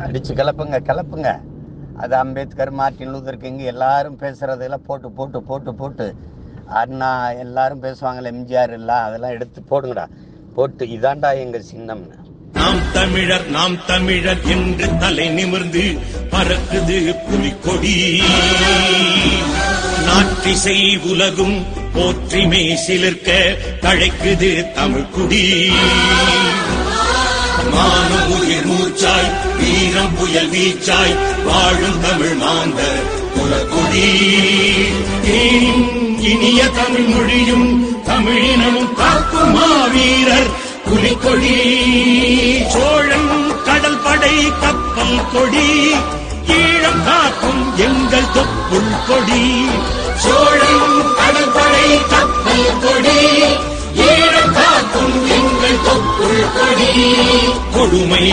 அடிச்சு கிளப்புங்க கிளப்புங்க. அது Ambedkar, Martin Luther king எல்லாரும் பேசுறதெல்லாம் போட்டு போட்டு போட்டு போட்டு அண்ணா எல்லாரும் பேசுவாங்கல்ல, எம்ஜிஆர் எல்லாம், அதெல்லாம் எடுத்து போடுங்கடா. போட்டு இதாண்டா எங்க சின்னம்னு. நாம் தமிழர் நாம் தமிழர் என்று தலை நிமிர்ந்து பறக்குது புலிக்கொடி. நாற்றிசை உலகும் போற்றிமே சிலிர்க்க தழைக்குது தமிழ்குடி. மானம் உயிர் மூச்சாய் வீரம் புயல் வீச்சாய் வாழும் தமிழ் மாந்தர் குலக்கொடி. இனிய தமிழ் மொழியும் தமிழினமும் காக்கும் மாவீரர் புலிக்கொடி. சோழன் கடல் படை கப்பல் கொடி, ஈழம் காக்கும் எங்கள் தொப்புள் கொடி. சோழன் கடல் படை கப்பல் கொடி, ஈழம் காக்கும் எங்கள் தொப்புள் கொடி. கொடுமை